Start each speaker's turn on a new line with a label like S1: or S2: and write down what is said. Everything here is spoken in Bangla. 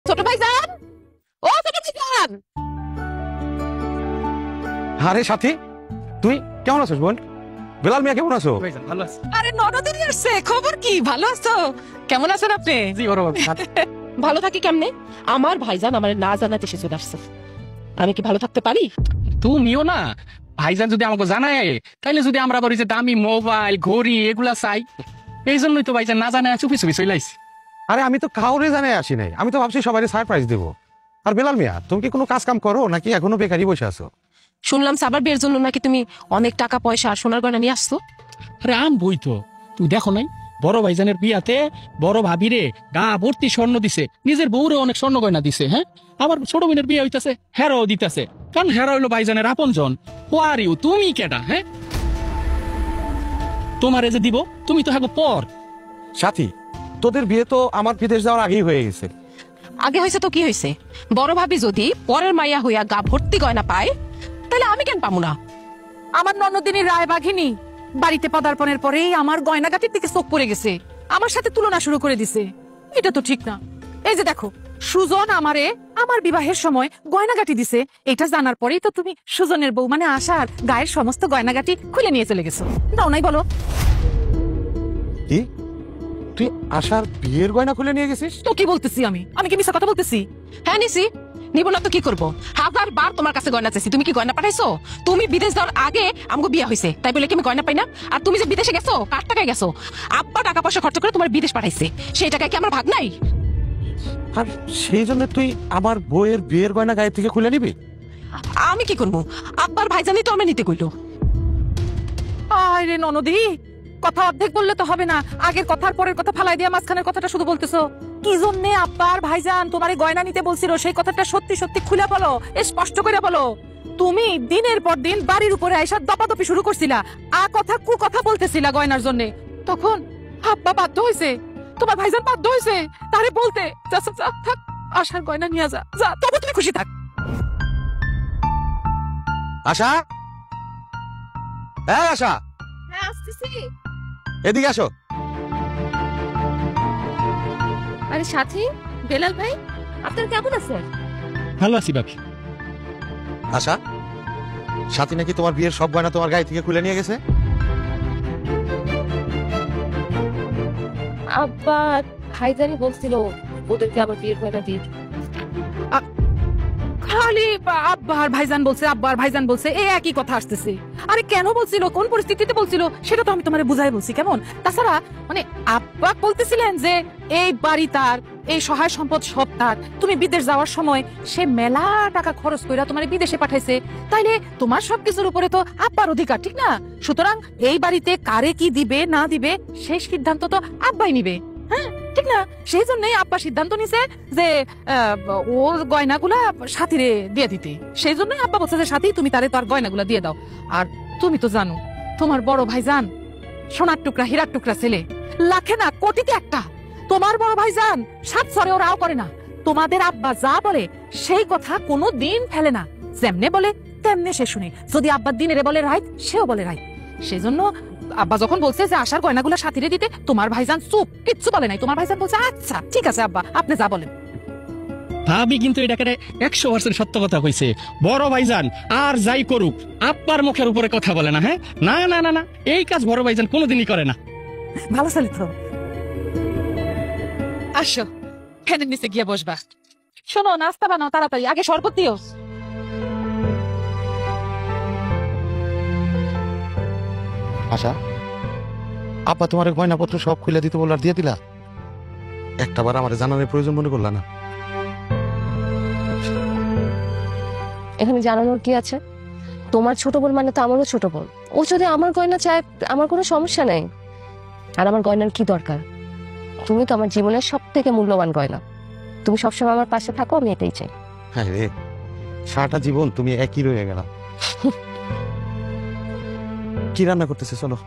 S1: ছোট ভাইজান, ও ছোট ভাইজান।
S2: আরে সাথী, তুই কেমন আছিস বোন? বেলাল মিয়া কেমন আছো?
S3: ভালো আছি।
S1: আরে ননদিনী আসছে, খবর কি? ভালো আছো? কেমন আছেন আপনি?
S3: জি বড় বাবু।
S1: ভালো থাকি কেমনে? আমার ভাইজান আমার না জানাতে এসে চলে আসছে, আমি কি ভালো থাকতে পারি?
S3: তুমিও না, ভাইজান যদি আমাকে জানায় তাইলে যদি আমরা বলি যে দামি মোবাইল ঘড়ি এগুলা চাই, এই জন্যই তো ভাইজান না জানায় চুপি চুপি চলে আইছি।
S2: আরে আমি তো কাউরে জানাই আসি নাই, আমি তো ভাবছি সবাই সারপ্রাইজ দেবো। আর বেলাল মিয়া, তুমি কি কোনো কাজ কাম করো নাকি এখনো বেকারি বসে আছো?
S1: শুনলাম সাবার বিয়ের জন্য নাকি তুমি অনেক টাকা পয়সা আর সোনার গয়না নিয়ে আসছো।
S3: আরে আম বই তো, তুই দেখো নাই বড় ভাইজানের বিয়াতে বড় ভাবিরে গা ভর্তি স্বর্ণ দিছে, নিজের বউরে অনেক স্বর্ণ গয়না দিছে। হ্যাঁ, আবার ছোট বোনের বিয়ে হইতাছে, হেরাও দিতেছে, কারণ হেরা হইলো ভাইজানের আপন জন। আর ইউ তুমি কেডা? হ্যাঁ, তোমারে যে দিব তুমি তো হাগো পর।
S2: সাথী, তোদের বিয়ে তো আমার বিদেশ যাওয়ার আগেই হয়ে গেছে।
S1: আগে হয়েছে তো কি হয়েছে, বড় ভাবি যদি পরের মাইয়া হইয়া গা ভর্তি গয়না পায় তাহলে আমি কেন পাবো না? আমার ননদিনী রায় বাঘিনী বাড়িতে পদার্পণের পরেই আমার গয়নাগাটির দিকে চোখ পড়ে গেছে, আমার সাথে তুলনা শুরু করে দিছে। এটা তো ঠিক না। এই যে দেখো, সুজন আমারে আমার বিবাহের সময় গয়নাগাটি দিছে, এটা জানার পরেই তো তুমি সুজনের বউ মানে আশার গায়ের সমস্ত গয়নাগাটি খুলে নিয়ে চলে গেছো। দাও নাই বলো?
S2: কি, তুই আশার বিয়ের গয়না খুলে নিয়ে গেছিস?
S1: তো কি বলতেছি আমি কি মিথ্যা কথা বলতেছি? হ্যাঁ নিছি, নিব না তো কি করবো? হাজার বার তোমার কাছে গয়না চাইছি, তুমি কি গয়না পাঠাইছো? তুমি বিদেশ যাওয়ার আগে আমাকে বিয়ে হয়েছে তাই বলে কি আমি গয়না পাই না? আর তুমি যে বিদেশে গেছো কার টাকায় গেছো? আব্বা টাকা পয়সা খরচ করে তোমার বিদেশ পাঠাইছে, সেই টাকায় কি আমার ভাগ নাই?
S2: আর সেই জন্য তুই আমার বউয়ের বিয়ের গয়না গায়ে থেকে খুলে নিবি?
S1: আমি কি করবো? আব্বার ভাইজানি তো আমার নিতে কইলো। আরে ননদি, কথা অর্ধেক বললে তো হবে না, আগের কথার পরের কথা ফালাই দিয়ে মাঝখানের কথাটা শুধু বলতেছো। কি জন্যে আব্বার ভাইজান তোমার গয়না নিতে বলছিল সেই কথাটা সত্যি সত্যি খুলে বলো, স্পষ্ট করে বলো। তুমি দিনের পর দিন বাড়ির উপরে আইসা দপাদপি শুরু করছিলা, কথা কথা বলতেছিলা গয়নার জন্য, তখন আব্বা বাধ্য হয়েছে, তোমার ভাইজান বাধ্য হয়েছে তারে বলতে থাক আশার গয়না নিয়ে যা যা, তবে তুমি খুশি থাক।
S2: আশা, হ্যাঁ আশা,
S1: হ্যাঁ আসতেছি।
S2: এদিকে আসো।
S1: আরে সাথী, বেলাল ভাই, আপনারা কেমন আছেন?
S3: ভালো আছি বাপি।
S2: আশা, সাথী নাকি তোমার বিয়ের সব গয়না তোমার গায়ে থেকে খুলে নিয়ে গেছে?
S4: আব্বা ভাইজানি বলছিল ওদেরকে আমার বিয়ের গয়না দিয়ে।
S1: খালি আব্বার ভাইজান বলছে, আব্বার ভাইজান বলছে, এই একই কথা আসতেছে। আরে কেন বলছিল, কোন পরিস্থিতিতে বলছিল সেটা তো আমি তোমারে বুঝাই বলছি। কেমন তাছাড়া মানে আব্বা বলতেছিলেন যে এই বাড়ি তার, এই সহায় সম্পদ সব তার, তুমি বিদেশ যাওয়ার সময় সে মেলা টাকা খরচ কইরা তোমার বিদেশে পাঠাইছে, তাইলে তোমার সবকিছুর উপরে তো আব্বার অধিকার, ঠিক না? সুতরাং এই বাড়িতে কারে কি দিবে না দিবে সেই সিদ্ধান্ত তো আব্বাই নিবে, হ্যাঁ ঠিক না? সেই জন্যই আব্বা সিদ্ধান্ত নিছে যে ওর গয়নাগুলা সাথীরে দিয়ে দিতে। সেই জন্যই আব্বা বলছে যে সাথী তুমি তারে তার গয়নাগুলা দিয়ে দাও। আর তুমি তো জানো তোমার বড় ভাইজান সোনার টুকরা হীরার টুকরা ছেলে, লাখে না কোটিতে একটা। তোমার বড় ভাইজান সাত সরে ওরাও করে না, তোমাদের আব্বা যা বলে সেই কথা কোনো দিন ফেলে না, যেমনে বলে তেমনে সে শুনে। যদি আব্বা দিনের বলে রাইট, সেও বলে রাইট। সেই জন্য আব্বা যখন বলছে যে আশার গয়নাগুলো সাথীরে দিতে, তোমার ভাইজান চুপ, কিচ্ছু বলে নাই। তোমার ভাইজান বলছে আচ্ছা ঠিক আছে আব্বা, আপনি যা বলেন।
S3: ভাবি কিন্তু এটাকে 100% সত্য কথা কইছে। বড় ভাইজান আর যাই করুক আব্বার মুখের উপরে কথা বলে না। হ্যাঁ, না না না না, এই কাজ বড় ভাইজান কোনোদিনই করে না।
S1: ভালো ছেলে তো। আসো, ফ্যানের নিচে গিয়ে বসবা। শোনো, নাস্তা বানাও তাড়াতাড়ি, আগে শরবত দিও।
S2: আশা, আপা তোমার গয়নাপত্র সব খুলে দিতে বললার দিয়ে দিলা? একটাবার আমার জানানোর প্রয়োজন মনে করলা না?
S4: এখানে জানানোর কি আছে? তোমার ছোট বোন মানে তো আমারও ছোট বোন, ও যদি আমার গয়না চায় আমার কোনো সমস্যা নেই। আর আমার গয়নার কি দরকার? তুমি তো আমার জীবনের সব থেকে মূল্যবান গয়না, তুমি সবসময় আমার পাশে থাকো, আমি এটাই চাই।
S2: হ্যাঁ রে, সারাটা জীবন তুমি একই রয়ে গেলা। কি রান্না করতেছে চলো।